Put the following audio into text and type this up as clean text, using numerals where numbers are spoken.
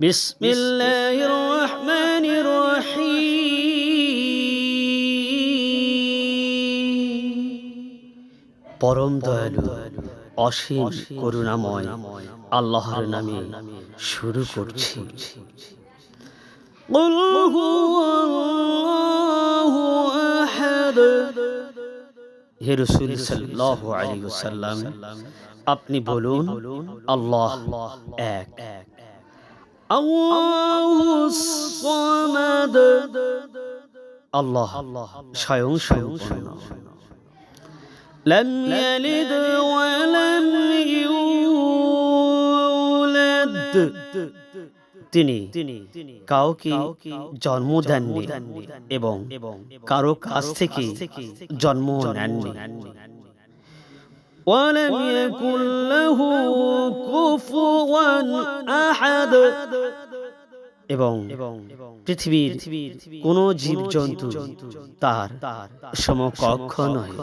বিসমিল্লাহির রহমানির রহিম। পরম দয়ালু অসীম করুণাময় আল্লাহর নামে শুরু করছি। কুল হুয়াল্লাহু আহাদ। হে রাসূল সাল্লাল্লাহু আলাইহি ওয়াসাল্লাম, আপনি বলুন, আল্লাহ এক। আল্লাহুস সামাদ, আল্লাহ স্বয়ং সম্পূর্ণ। লাম ইয়ালিদ ওয়া লাম ইউলাদ, তিনি কাউকে জন্ম দেননি এবং কারো কাছ থেকে জন্ম নেননি। ওয়ালাম ইয়াকুল লাহু কুফুওয়ান আহাদ, এবং পৃথিবীর কোন জীবজন্তু তার সমকক্ষ নয়।